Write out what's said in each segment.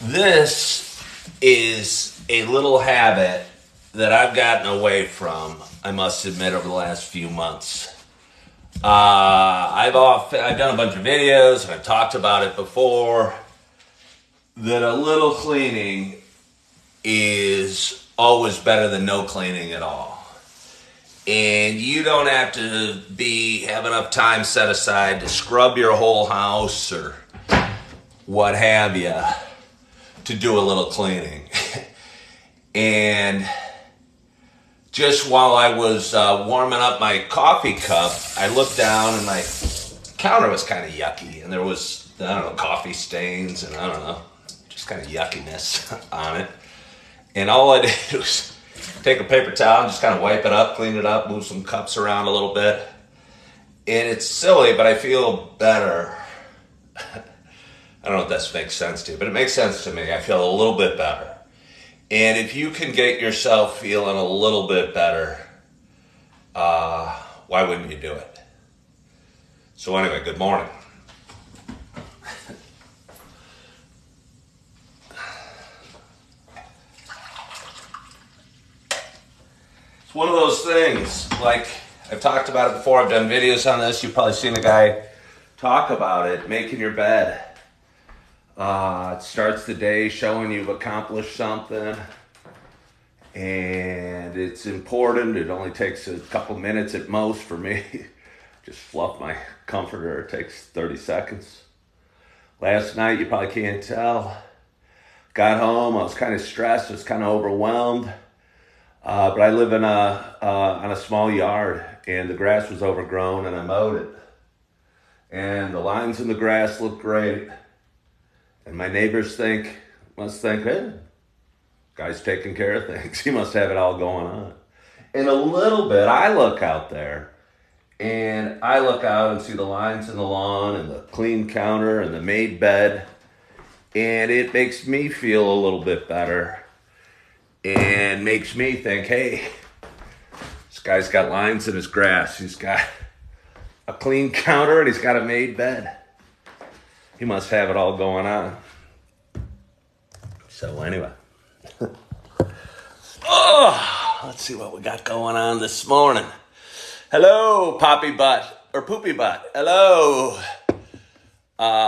This is a little habit that I've gotten away from, I must admit, over the last few months. I've done a bunch of videos and I've talked about it before, that a little cleaning is always better than no cleaning at all. And you don't have to have enough time set aside to scrub your whole house or what have you to do a little cleaning. And just while I was warming up my coffee cup, I looked down and my counter was kind of yucky. And there was, coffee stains and just kind of yuckiness on it. And all I did was take a paper towel and just kind of wipe it up, clean it up, move some cups around a little bit. And it's silly, but I feel better. I don't know if this makes sense to you, but it makes sense to me. I feel a little bit better. And if you can get yourself feeling a little bit better, why wouldn't you do it? So anyway, good morning. It's one of those things, like I've talked about it before, I've done videos on this, you've probably seen a guy talk about it, making your bed. It starts the day showing you've accomplished something, and it's important. It only takes a couple minutes at most for me. Just fluff my comforter, it takes 30 seconds. Last night, you probably can't tell, got home, I was kind of stressed, I was kind of overwhelmed. But I live on a small yard, and the grass was overgrown, and I mowed it. And the lines in the grass look great. And my neighbors must think, hey, guy's taking care of things. He must have it all going on. In a little bit, I look out there, and I look out and see the lines in the lawn, and the clean counter, and the made bed. And it makes me feel a little bit better. And makes me think, hey, this guy's got lines in his grass. He's got a clean counter and he's got a made bed. He must have it all going on. So anyway. Let's see what we got going on this morning. Hello, Poppy Butt, or Poopy Butt. Hello,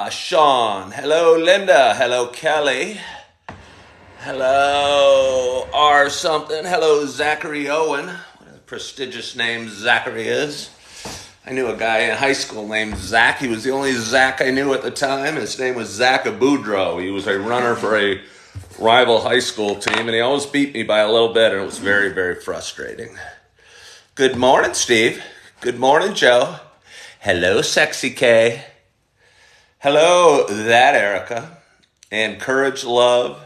Sean. Hello, Linda. Hello, Kelly. Hello, R something. Hello, Zachary Owen. What a prestigious name Zachary is. I knew a guy in high school named Zach. He was the only Zach I knew at the time. His name was Zach Abudro. He was a runner for a rival high school team, and he always beat me by a little bit, and it was very, very frustrating. Good morning, Steve. Good morning, Joe. Hello, Sexy K. Hello, that Erica. And Courage Love.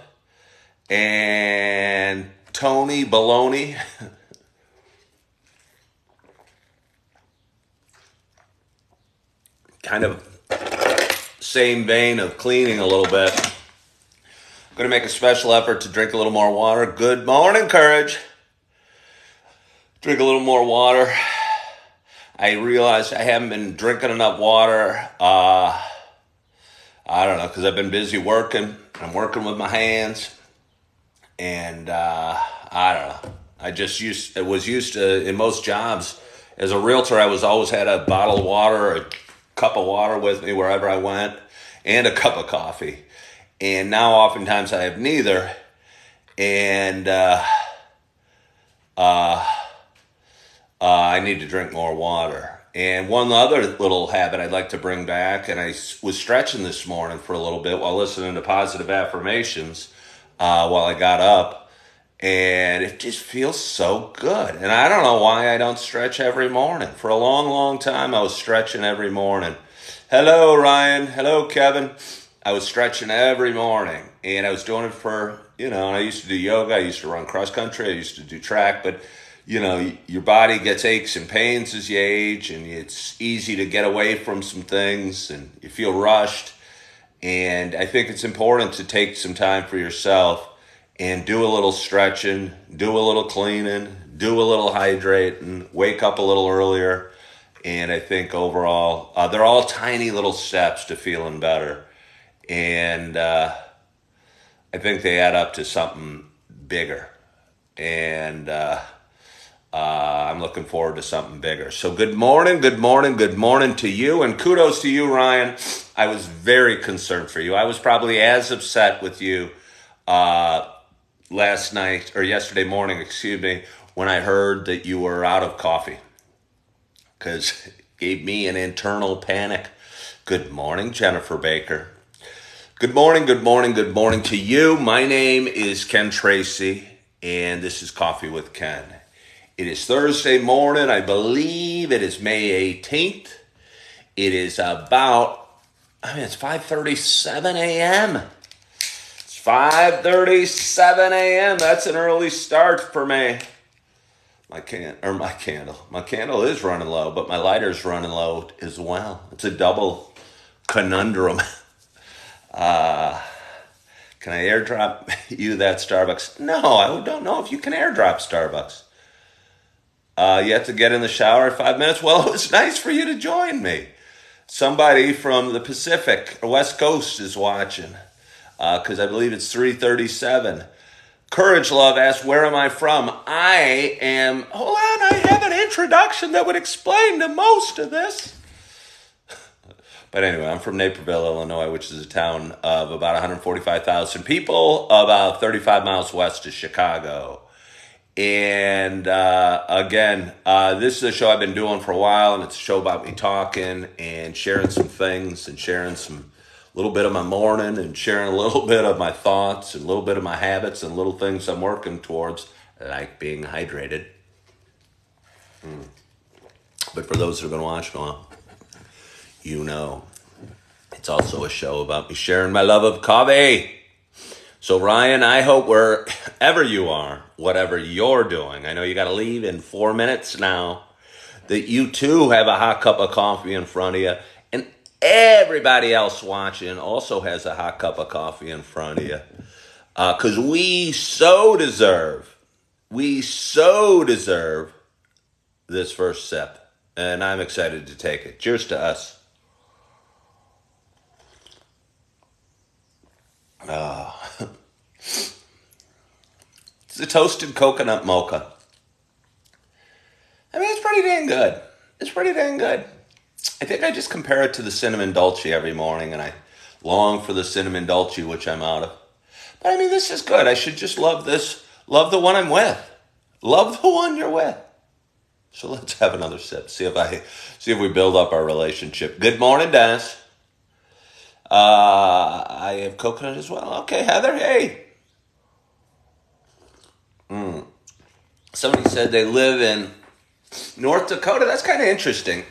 And Tony Baloney. Kind of same vein of cleaning a little bit. I'm going to make a special effort to drink a little more water. Good morning, Courage. Drink a little more water. I realized I haven't been drinking enough water. I don't know, because I've been busy working. I'm working with my hands. And I don't know. I was used to, in most jobs, as a realtor, I was always had a bottle of water or a cup of water with me wherever I went, and a cup of coffee. And now oftentimes I have neither. And I need to drink more water. And one other little habit I'd like to bring back, and I was stretching this morning for a little bit while listening to positive affirmations while I got up, and it just feels so good. And I don't know why I don't stretch every morning. For a long, long time, I was stretching every morning. Hello, Ryan. Hello, Kevin. I was stretching every morning, and I was doing it for, and I used to do yoga. I used to run cross country. I used to do track, but your body gets aches and pains as you age, and it's easy to get away from some things, and you feel rushed. And I think it's important to take some time for yourself and do a little stretching, do a little cleaning, do a little hydrating, wake up a little earlier. And I think overall, they're all tiny little steps to feeling better. And I I think they add up to something bigger. And I'm looking forward to something bigger. So good morning to you. And kudos to you, Ryan. I was very concerned for you. I was probably as upset with you last night, or yesterday morning, excuse me, when I heard that you were out of coffee. Because it gave me an internal panic. Good morning, Jennifer Baker. Good morning to you. My name is Ken Tracy, and this is Coffee with Ken. It is Thursday morning. I believe it is May 18th. It is about, it's 5:37 a.m. It's 5:37 a.m. That's an early start for me. My candle is running low, but my lighter's running low as well. It's a double conundrum. Can I airdrop you that Starbucks? No, I don't know if you can airdrop Starbucks. You have to get in the shower in 5 minutes. Well, it was nice for you to join me. Somebody from the Pacific or West Coast is watching, because I believe it's 3:37. Courage Love asks, where am I from? Hold on, I have an introduction that would explain the most of this. But anyway, I'm from Naperville, Illinois, which is a town of about 145,000 people, about 35 miles west of Chicago. And again, this is a show I've been doing for a while, and it's a show about me talking and sharing some things and sharing some little bit of my morning and sharing a little bit of my thoughts and a little bit of my habits and little things I'm working towards, like being hydrated. But for those that have been watching a while, you know, it's also a show about me sharing my love of coffee. So Ryan, I hope wherever you are, whatever you're doing, I know you got to leave in 4 minutes now, that you too have a hot cup of coffee in front of you. And everybody else watching also has a hot cup of coffee in front of you. Because we so deserve this first sip. And I'm excited to take it. Cheers to us. It's a toasted coconut mocha. I mean, it's pretty dang good. I think I just compare it to the cinnamon dolce every morning, and I long for the cinnamon dolce, which I'm out of. But I mean, this is good. I should just love this. Love the one I'm with. Love the one you're with. So let's have another sip. See if we build up our relationship. Good morning, Dennis. I have coconut as well. Okay, Heather, hey. Somebody said they live in North Dakota. That's kind of interesting.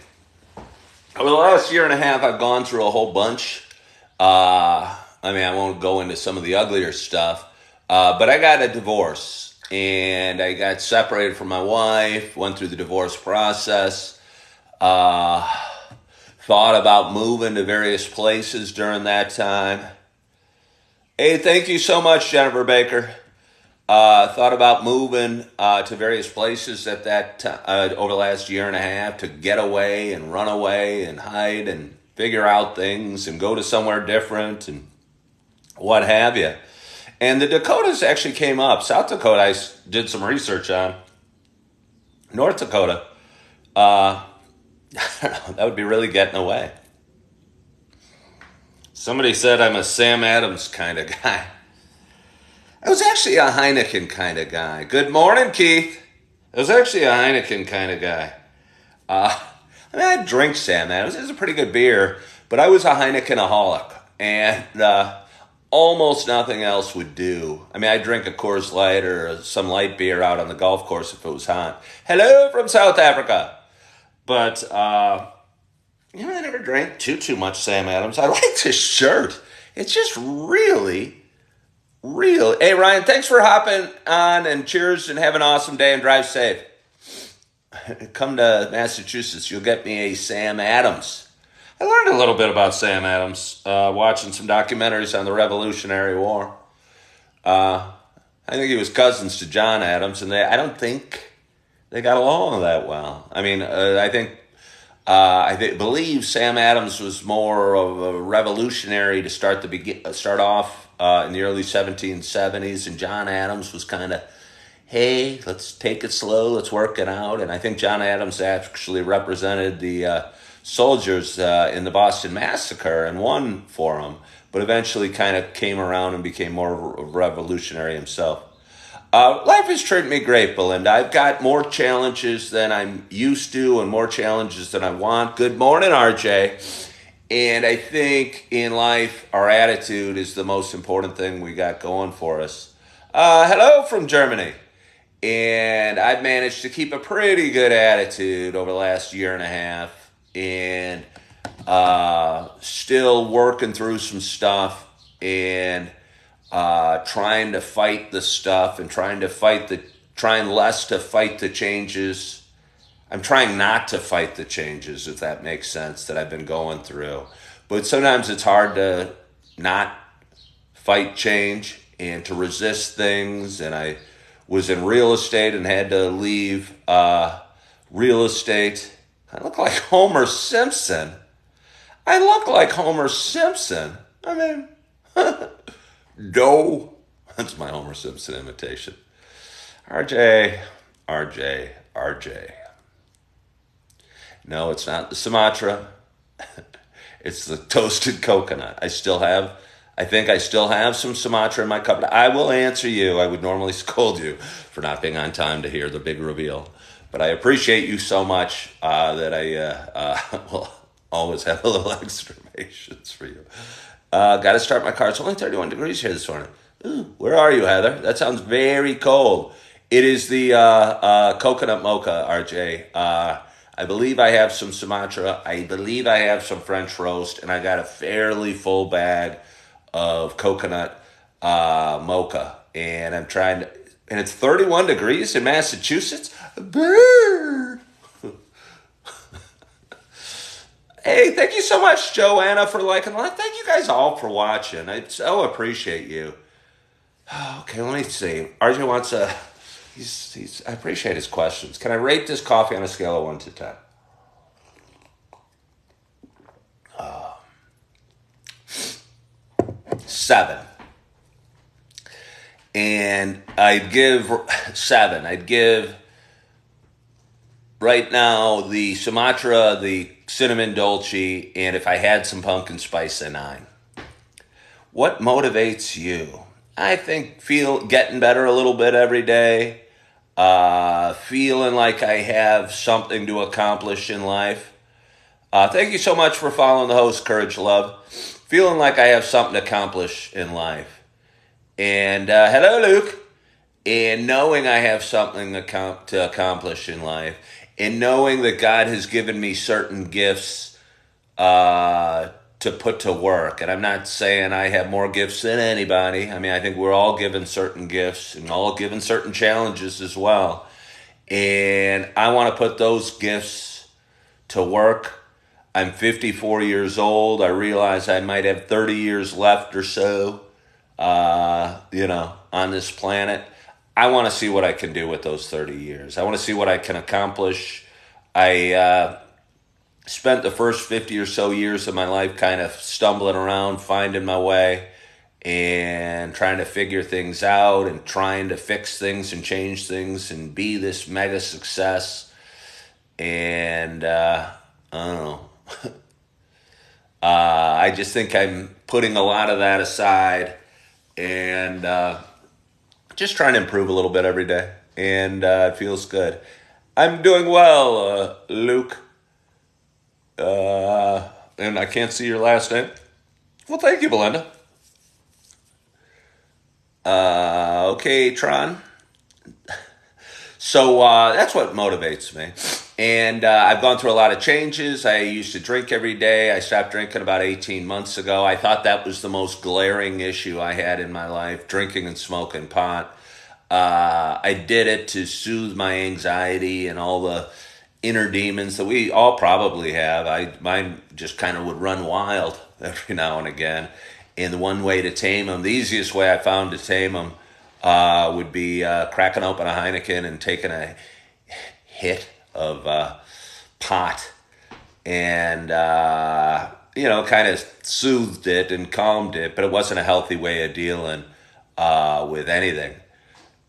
Over the last year and a half, I've gone through a whole bunch. I won't go into some of the uglier stuff, but I got a divorce, and I got separated from my wife, went through the divorce process, thought about moving to various places during that time. Hey, thank you so much, Jennifer Baker. Thought about moving to various places at that over the last year and a half to get away and run away and hide and figure out things and go to somewhere different and what have you. And the Dakotas actually came up. South Dakota I did some research on. North Dakota, I don't know, that would be really getting away. Somebody said I'm a Sam Adams kind of guy. I was actually a Heineken kind of guy. Good morning, Keith. I was actually a Heineken kind of guy. I drink Sam Adams. It's a pretty good beer, but I was a Heinekenaholic, and almost nothing else would do. I mean, I'd drink a Coors Light or some light beer out on the golf course if it was hot. Hello from South Africa. But, I never drank too much Sam Adams. I like this shirt. It's just really... Hey, Ryan, thanks for hopping on, and cheers, and have an awesome day and drive safe. Come to Massachusetts, you'll get me a Sam Adams. I learned a little bit about Sam Adams watching some documentaries on the Revolutionary War. I think he was cousins to John Adams, and I don't think they got along that well. I mean, I believe Sam Adams was more of a revolutionary to start off in the early 1770s, and John Adams was kind of, hey, let's take it slow, let's work it out. And I think John Adams actually represented the soldiers in the Boston Massacre and won for them, but eventually kind of came around and became more revolutionary himself. Life has treated me great, Belinda. I've got more challenges than I'm used to and more challenges than I want. Good morning, RJ. And I think in life, our attitude is the most important thing we got going for us. Hello from Germany. And I've managed to keep a pretty good attitude over the last year and a half. And still working through some stuff and trying to fight the stuff and trying less to fight the changes. I'm trying not to fight the changes, if that makes sense, that I've been going through. But sometimes it's hard to not fight change and to resist things. And I was in real estate and had to leave real estate. I look like Homer Simpson. I mean, no. That's my Homer Simpson imitation. RJ. No, it's not the Sumatra. It's the toasted coconut. I think I still have some Sumatra in my cup. I will answer you. I would normally scold you for not being on time to hear the big reveal. But I appreciate you so much that I will always have a little extra patience for you. Got to start my car. It's only 31 degrees here this morning. Ooh, where are you, Heather? That sounds very cold. It is the coconut mocha, RJ. I believe I have some Sumatra. I believe I have some French roast. And I got a fairly full bag of coconut mocha. And I'm trying to... And it's 31 degrees in Massachusetts? Brrr. Hey, thank you so much, Joanna, for liking. Thank you guys all for watching. I so appreciate you. Okay, let me see. RJ wants a... I appreciate his questions. Can I rate this coffee on a scale of 1 to 10? 7. And I'd give 7. I'd give right now the Sumatra, the cinnamon dolce, and if I had some pumpkin spice, a 9. What motivates you? I think getting better a little bit every day. Feeling like I have something to accomplish in life. Thank you so much for following the host, Courage Love. Feeling like I have something to accomplish in life. And hello, Luke. And knowing I have something to accomplish in life. And knowing that God has given me certain gifts to put to work. And I'm not saying I have more gifts than anybody. I mean, I think we're all given certain gifts and all given certain challenges as well. And I want to put those gifts to work. I'm 54 years old. I realize I might have 30 years left or so, on this planet. I want to see what I can do with those 30 years. I want to see what I can accomplish. I spent the first 50 or so years of my life kind of stumbling around, finding my way, and trying to figure things out and trying to fix things and change things and be this mega success. And I don't know. I just think I'm putting a lot of that aside and just trying to improve a little bit every day. And it feels good. I'm doing well, Luke. And I can't see your last name. Well, thank you, Belinda. Okay, Tron. So that's what motivates me. And I've gone through a lot of changes. I used to drink every day. I stopped drinking about 18 months ago. I thought that was the most glaring issue I had in my life, drinking and smoking pot. I did it to soothe my anxiety and all the inner demons that we all probably have. Mine just kind of would run wild every now and again. And the one way to tame them, the easiest way I found to tame them would be cracking open a Heineken and taking a hit of pot. And kind of soothed it and calmed it, but it wasn't a healthy way of dealing with anything.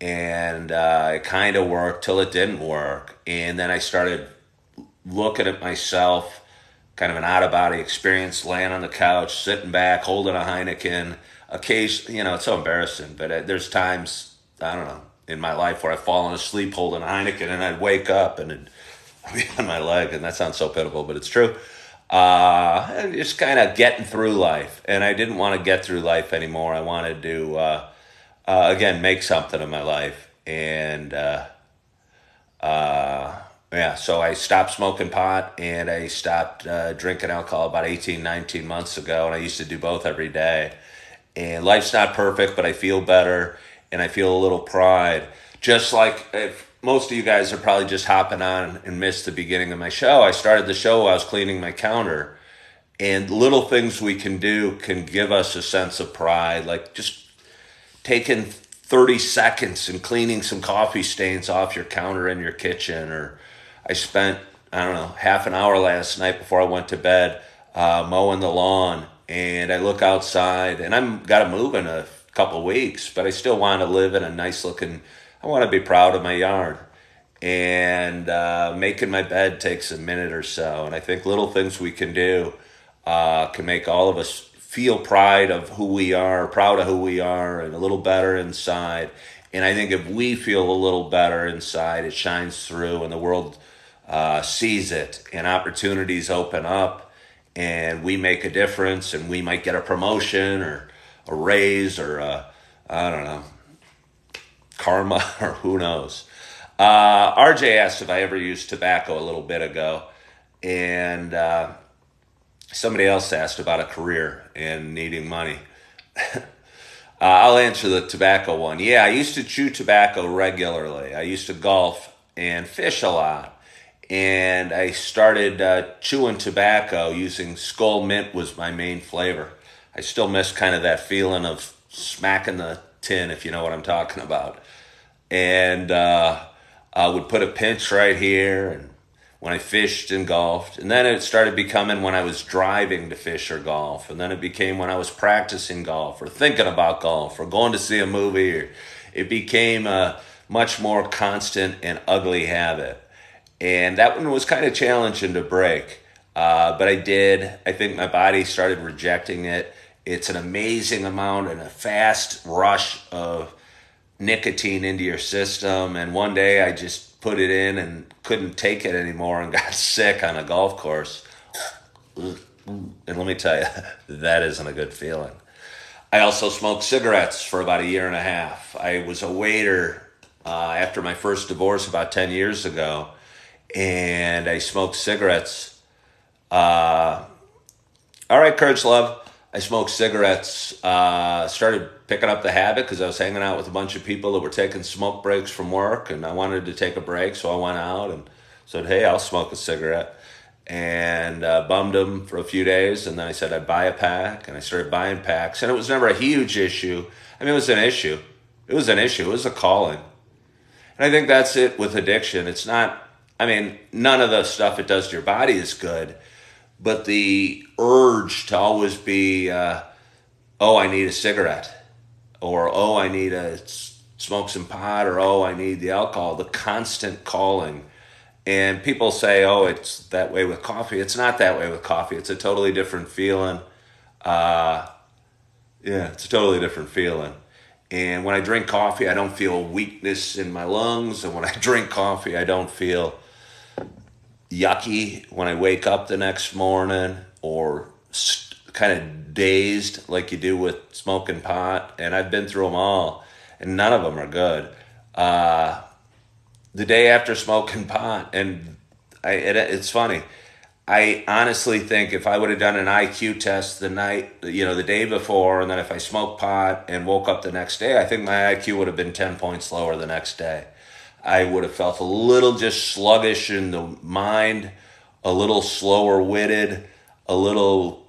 And it kind of worked till it didn't work. And then I started looking at myself, kind of an out of body experience, laying on the couch, sitting back, holding a Heineken. Occasionally, it's so embarrassing, but there's times, I don't know, in my life where I've fallen asleep holding a Heineken and I'd wake up and it'd be on my leg. And that sounds so pitiful, but it's true. And just kind of getting through life. And I didn't want to get through life anymore. I wanted to, again, make something of my life. And, yeah, so I stopped smoking pot and I stopped drinking alcohol about 18, 19 months ago. And I used to do both every day. And life's not perfect, but I feel better and I feel a little pride. Just like if most of you guys are probably just hopping on and missed the beginning of my show. I started the show while I was cleaning my counter. And little things we can do can give us a sense of pride, like just taking 30 seconds and cleaning some coffee stains off your counter in your kitchen. Or I spent, I don't know, half an hour last night before I went to bed mowing the lawn. And I look outside, and I've got to move in a couple weeks, but I still want to live in a nice looking, I want to be proud of my yard. And making my bed takes a minute or so. And I think little things we can do can make all of us feel pride of who we are, proud of who we are, and a little better inside. And I think if we feel a little better inside, it shines through and the world sees it and opportunities open up and we make a difference and we might get a promotion or a raise or I don't know, karma or who knows. RJ asked if I ever used tobacco a little bit ago. And somebody else asked about a career and needing money. I'll answer the tobacco one. Yeah, I used to chew tobacco regularly. I used to golf and fish a lot. And I started chewing tobacco using Skull Mint was my main flavor. I still miss kind of that feeling of smacking the tin, if you know what I'm talking about. And I would put a pinch right here and when I fished and golfed. And then it started becoming when I was driving to fish or golf. And then it became when I was practicing golf or thinking about golf or going to see a movie. Or it became a much more constant and ugly habit. And that one was kind of challenging to break. But I did. I think my body started rejecting it. It's an amazing amount and a fast rush of nicotine into your system. And one day I just put it in and couldn't take it anymore and got sick on a golf course. And let me tell you, that isn't a good feeling. I also smoked cigarettes for about a year and a half. I was a waiter after my first divorce about 10 years ago. And I smoked cigarettes. All right, Courage Love. I smoked cigarettes. Started picking up the habit because I was hanging out with a bunch of people that were taking smoke breaks from work, and I wanted to take a break, so I went out and said, "Hey, I'll smoke a cigarette." And bummed them for a few days, and then I said I'd buy a pack, and I started buying packs, and it was never a huge issue. I mean, it was an issue. It was an issue. It was a calling. And I think that's it with addiction. It's not. I mean, none of the stuff it does to your body is good, but the urge to always be, oh, I need a cigarette, or oh, I need to smoke some pot, or oh, I need the alcohol, the constant calling. And people say, oh, it's that way with coffee. It's not that way with coffee. It's a totally different feeling. Yeah, it's a totally different feeling. And when I drink coffee, I don't feel weakness in my lungs. And when I drink coffee, I don't feel yucky when I wake up the next morning or kind of dazed like you do with smoking pot. And I've been through them all, and none of them are good. The day after smoking pot, and it's funny, I honestly think if I would have done an IQ test the day before, and then if I smoked pot and woke up the next day, I think my IQ would have been 10 points lower the next day. I would have felt a little just sluggish in the mind, a little slower witted, a little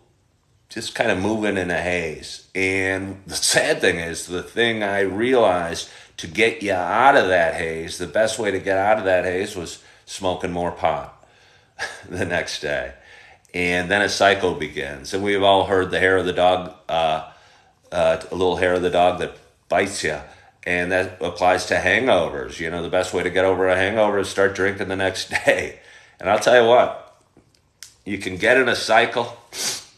just kind of moving in a haze. And the sad thing is, the thing I realized to get you out of that haze, the best way to get out of that haze was smoking more pot the next day. and then a cycle begins. And we've all heard the hair of the dog, a little hair of the dog that bites you. And that applies to hangovers. You know, the best way to get over a hangover is start drinking the next day. And I'll tell you what, you can get in a cycle,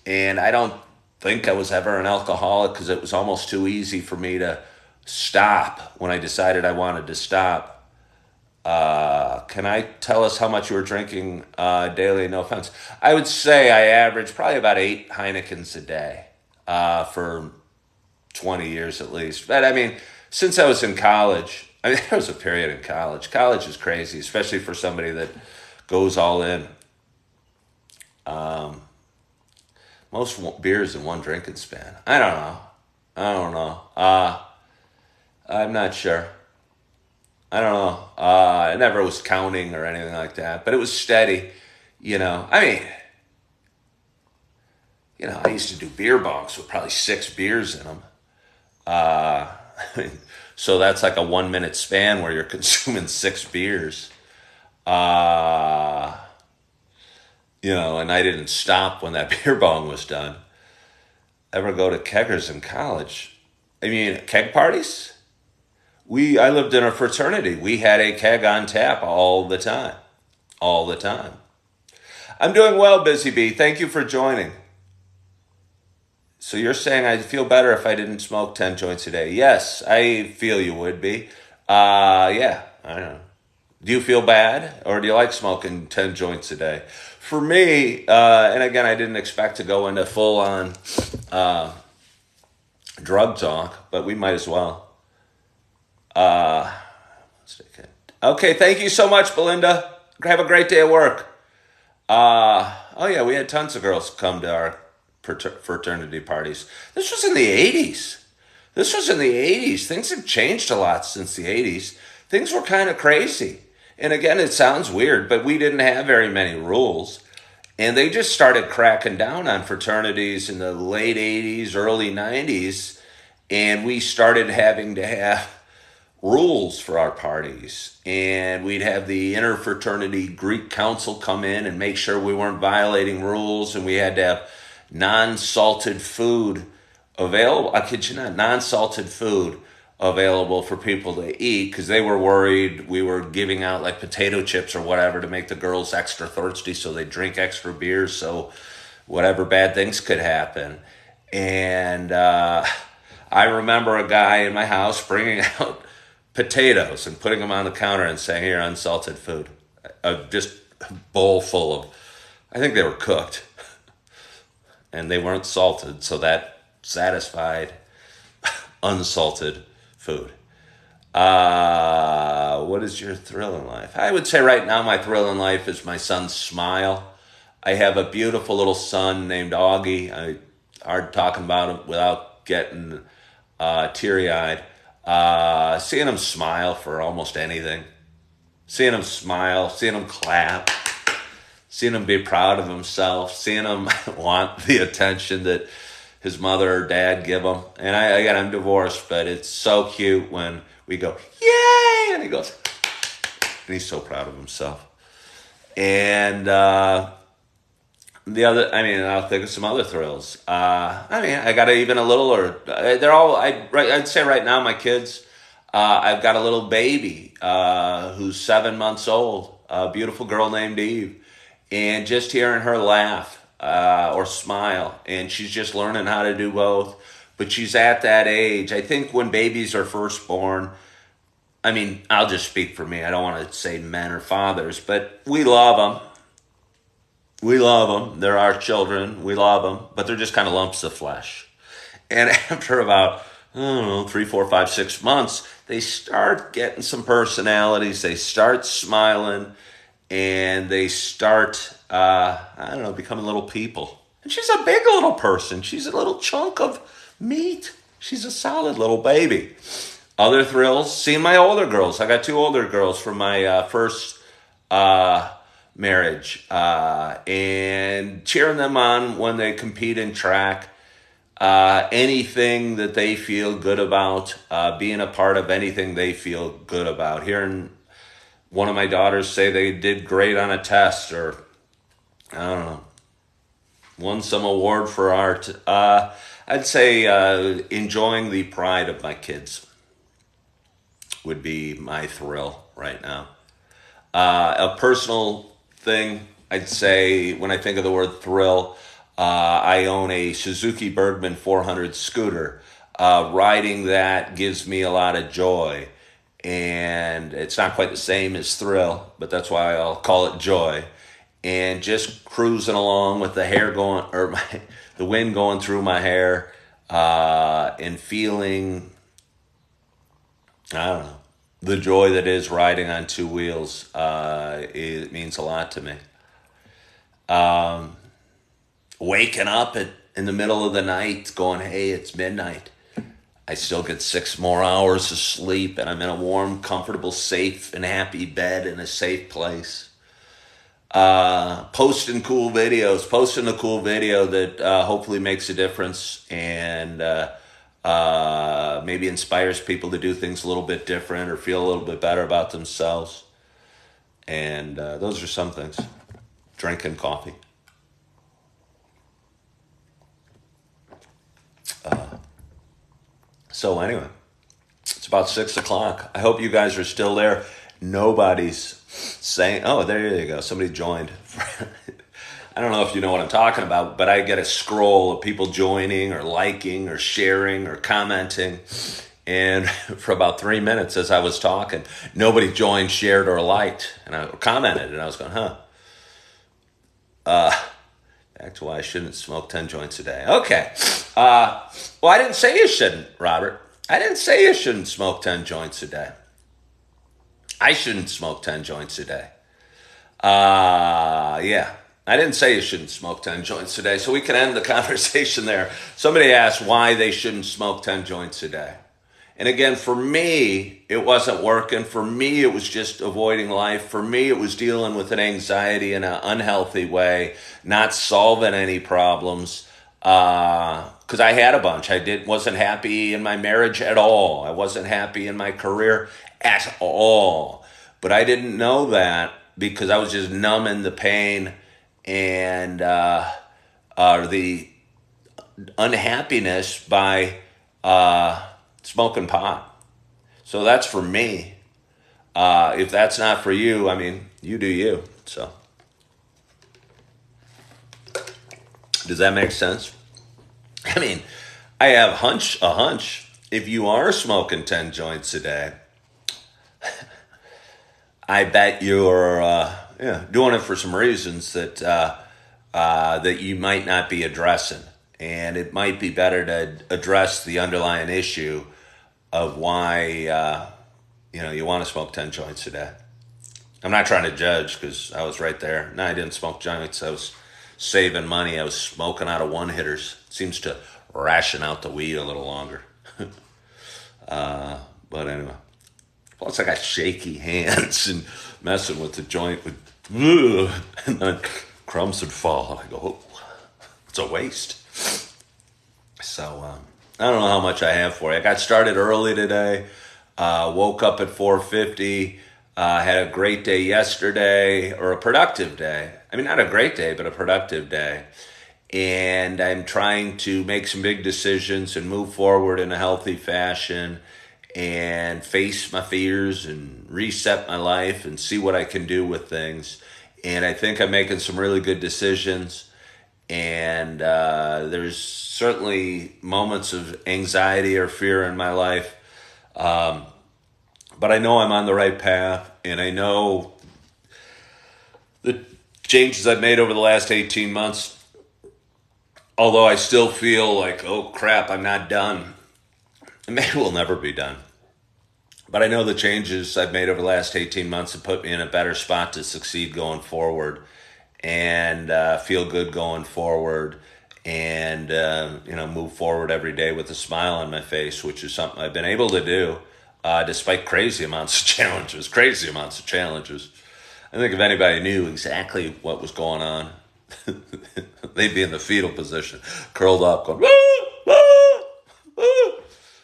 and I don't think I was ever an alcoholic because it was almost too easy for me to stop when I decided I wanted to stop. Can I tell us how much you were drinking daily? No offense. I would say I averaged probably about 8 Heinekens a day for 20 years at least. But I mean, since I was in college, I mean, there was a period in college. College is crazy, especially for somebody that goes all in. Most beers in one drinking span. I don't know. I'm not sure. I don't know. I never was counting or anything like that, but it was steady. I mean, I used to do beer bongs with probably 6 beers in them. So that's like a 1-minute span where you're consuming 6 beers. And I didn't stop when that beer bong was done. Ever go to keggers in college? I mean, keg parties? I lived in a fraternity. We had a keg on tap all the time. All the time. I'm doing well, Busy Bee. Thank you for joining. So you're saying I'd feel better if I didn't smoke 10 joints a day. Yes, I feel you would be. Yeah, I don't know. Do you feel bad, or do you like smoking 10 joints a day? For me, and again, I didn't expect to go into full-on drug talk, but we might as well. Okay, thank you so much, Belinda. Have a great day at work. Oh yeah, we had tons of girls come to our fraternity parties. This was in the 80s. Things have changed a lot since the 80s. Things were kind of crazy. And again, it sounds weird, but we didn't have very many rules. And they just started cracking down on fraternities in the late 80s, early 90s. And we started having to have rules for our parties. And we'd have the interfraternity Greek council come in and make sure we weren't violating rules. And we had to have non-salted food available. I kid you not, non-salted food available for people to eat because they were worried we were giving out like potato chips or whatever to make the girls extra thirsty so they drink extra beers so whatever bad things could happen. And I remember a guy in my house bringing out potatoes and putting them on the counter and saying, "Here, unsalted food." Just a bowl full of, I think they were cooked and they weren't salted, so that satisfied unsalted food. What is your thrill in life? I would say right now my thrill in life is my son's smile. I have a beautiful little son named Augie. Hard talking about him without getting teary-eyed. Seeing him smile for almost anything. Seeing him smile, seeing him clap, seeing him be proud of himself, seeing him want the attention that his mother or dad give him. And I'm divorced, but it's so cute when we go, "Yay!" and he goes, and he's so proud of himself. And I'll think of some other thrills. I got even a little, they're all, I'd say right now my kids, I've got a little baby who's 7 months old, a beautiful girl named Eve. And just hearing her laugh or smile, and she's just learning how to do both. But she's at that age. I think when babies are first born, I mean, I'll just speak for me. I don't want to say men or fathers, but we love them. We love them. They're our children. We love them, but they're just kind of lumps of flesh. And after about, 3, 4, 5, 6 months, they start getting some personalities. They start smiling. And they start, becoming little people. And she's a big little person. She's a little chunk of meat. She's a solid little baby. Other thrills, seeing my older girls. I got 2 older girls from my first marriage. And cheering them on when they compete in track. Anything that they feel good about. Being a part of anything they feel good about. Hearing one of my daughters say they did great on a test, or I don't know, won some award for art. I'd say enjoying the pride of my kids would be my thrill right now. A personal thing, I'd say when I think of the word thrill, I own a Suzuki Bergman 400 scooter. Riding that gives me a lot of joy. And it's not quite the same as thrill, but that's why I'll call it joy. And just cruising along with the hair going, or the wind going through my hair, and feeling, I don't know, the joy that is riding on two wheels. It means a lot to me. Waking up in the middle of the night going, hey, it's midnight. I still get 6 more hours of sleep, and I'm in a warm, comfortable, safe, and happy bed in a safe place. Posting a cool video that hopefully makes a difference and maybe inspires people to do things a little bit different or feel a little bit better about themselves. And those are some things. Drinking coffee. So anyway, it's about 6 o'clock. I hope you guys are still there. Nobody's saying, oh, there you go. Somebody joined. I don't know if you know what I'm talking about, but I get a scroll of people joining or liking or sharing or commenting. And for about 3 minutes as I was talking, nobody joined, shared, or liked. And I commented, and I was going, back to why I shouldn't smoke 10 joints a day. Okay. Well, I didn't say you shouldn't, Robert. I didn't say you shouldn't smoke 10 joints a day. I shouldn't smoke 10 joints a day. Yeah. I didn't say you shouldn't smoke 10 joints a day, so we can end the conversation there. Somebody asked why they shouldn't smoke 10 joints a day. And again, for me, it wasn't working. For me, it was just avoiding life. For me, it was dealing with an anxiety in an unhealthy way, not solving any problems. Because I had a bunch. Wasn't happy in my marriage at all. I wasn't happy in my career at all. But I didn't know that because I was just numbing the pain and the unhappiness by smoking pot. So that's for me. If that's not for you, I mean, you do you. So does that make sense? I mean, I have a hunch. If you are smoking 10 joints a day, I bet you're doing it for some reasons that you might not be addressing. And it might be better to address the underlying issue of why you want to smoke 10 joints a day. I'm not trying to judge because I was right there. No, I didn't smoke joints. I was saving money. I was smoking out of one-hitters. Seems to ration out the weed a little longer. But anyway. Plus I got shaky hands and messing with the joint would, and then crumbs would fall. And I go, oh, it's a waste. So I don't know how much I have for you. I got started early today. Woke up at 4:50. Had a great day yesterday, or a productive day. I mean, not a great day, but a productive day. And I'm trying to make some big decisions and move forward in a healthy fashion and face my fears and reset my life and see what I can do with things. And I think I'm making some really good decisions. And there's certainly moments of anxiety or fear in my life. But I know I'm on the right path, and I know the changes I've made over the last 18 months, although I still feel like, oh crap, I'm not done. And maybe we'll never be done. But I know the changes I've made over the last 18 months have put me in a better spot to succeed going forward and feel good going forward and move forward every day with a smile on my face, which is something I've been able to do despite crazy amounts of challenges. I think if anybody knew exactly what was going on, they'd be in the fetal position, curled up, going, woo, woo, woo.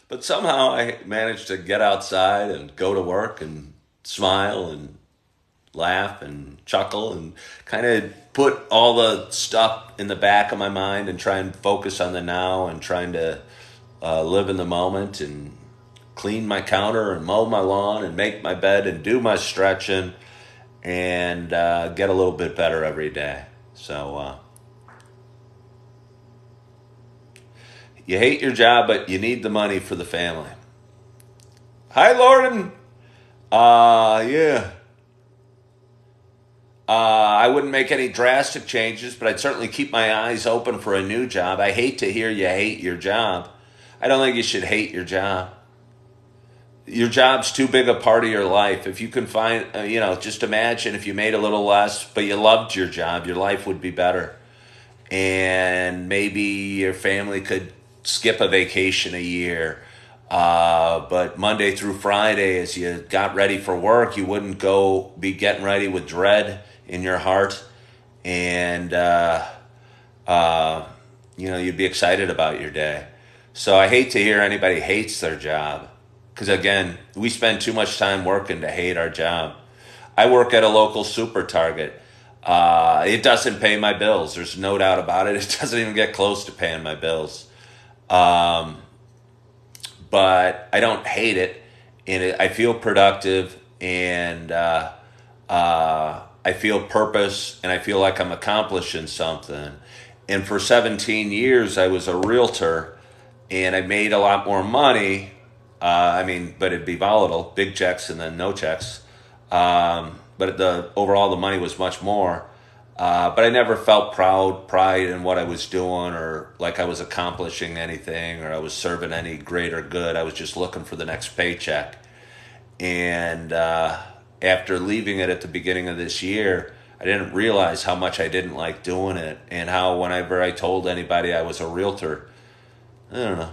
But somehow I managed to get outside and go to work and smile and laugh and chuckle and kind of put all the stuff in the back of my mind and try and focus on the now and trying to live in the moment and clean my counter and mow my lawn and make my bed and do my stretching and get a little bit better every day. So you hate your job, but you need the money for the family. Hi, Lauren. Yeah. I wouldn't make any drastic changes, but I'd certainly keep my eyes open for a new job. I hate to hear you hate your job. I don't think you should hate your job. Your job's too big a part of your life. If you can find, just imagine if you made a little less, but you loved your job, your life would be better. And maybe your family could skip a vacation a year. But Monday through Friday, as you got ready for work, you wouldn't be getting ready with dread in your heart. And, you'd be excited about your day. So I hate to hear anybody hates their job. Because again, we spend too much time working to hate our job. I work at a local super Target. It doesn't pay my bills. There's no doubt about it. It doesn't even get close to paying my bills. But I don't hate it. And I feel productive and I feel purpose and I feel like I'm accomplishing something. And for 17 years, I was a realtor and I made a lot more money. But it'd be volatile, big checks and then no checks. But overall, the money was much more. But I never felt pride in what I was doing or like I was accomplishing anything or I was serving any greater good. I was just looking for the next paycheck. And after leaving it at the beginning of this year, I didn't realize how much I didn't like doing it and how whenever I told anybody I was a realtor, I don't know,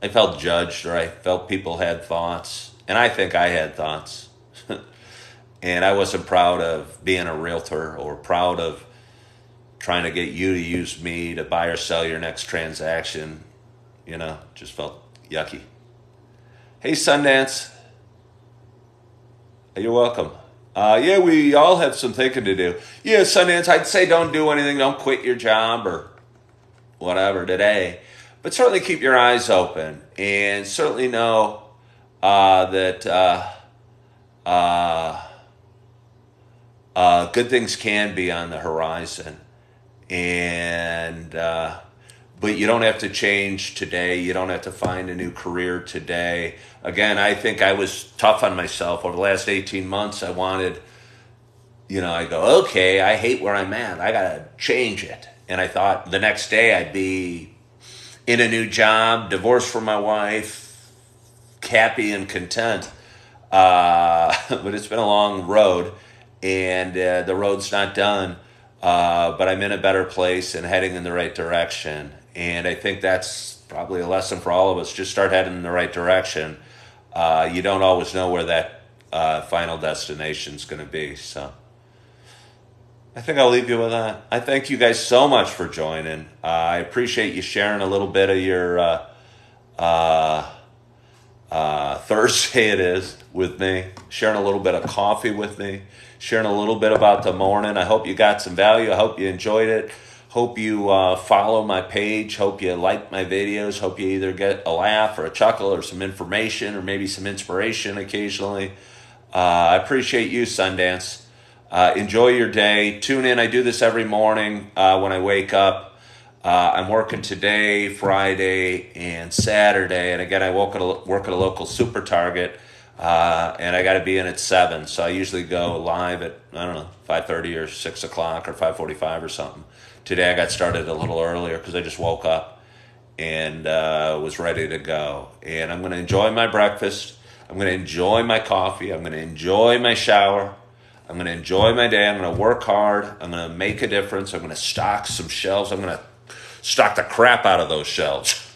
I felt judged or I felt people had thoughts. And I think I had thoughts. And I wasn't proud of being a realtor or proud of trying to get you to use me to buy or sell your next transaction. Just felt yucky. Hey, Sundance. You're welcome. Yeah, we all have some thinking to do. Yeah, Sundance, I'd say don't do anything. Don't quit your job or whatever today. But certainly keep your eyes open and certainly know that good things can be on the horizon. And but you don't have to change today. You don't have to find a new career today. Again, I think I was tough on myself over the last 18 months. I wanted, I go, okay, I hate where I'm at. I got to change it. And I thought the next day I'd be in a new job, divorced from my wife, happy and content. But it's been a long road, and the road's not done. But I'm in a better place and heading in the right direction. And I think that's probably a lesson for all of us. Just start heading in the right direction. You don't always know where that final destination's going to be. So I think I'll leave you with that. I thank you guys so much for joining. I appreciate you sharing a little bit of your Thursday it is with me, sharing a little bit of coffee with me, sharing a little bit about the morning. I hope you got some value. I hope you enjoyed it. Hope you follow my page. Hope you like my videos. Hope you either get a laugh or a chuckle or some information or maybe some inspiration occasionally. I appreciate you, Sundance. Enjoy your day. Tune in. I do this every morning when I wake up. I'm working today, Friday, and Saturday. And again, I work at a local super Target, and I got to be in at 7. So I usually go live at, 5:30 or 6 o'clock or 5:45 or something. Today I got started a little earlier because I just woke up and was ready to go. And I'm going to enjoy my breakfast. I'm going to enjoy my coffee. I'm going to enjoy my shower. I'm going to enjoy my day. I'm going to work hard. I'm going to make a difference. I'm going to stock some shelves. I'm going to stock the crap out of those shelves.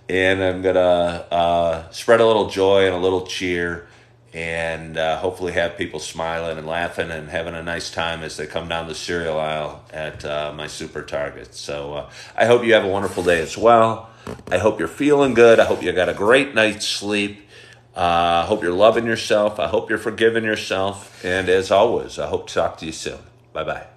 And I'm going to spread a little joy and a little cheer and hopefully have people smiling and laughing and having a nice time as they come down the cereal aisle at my super Target. So I hope you have a wonderful day as well. I hope you're feeling good. I hope you got a great night's sleep. I hope you're loving yourself. I hope you're forgiving yourself. And as always, I hope to talk to you soon. Bye-bye.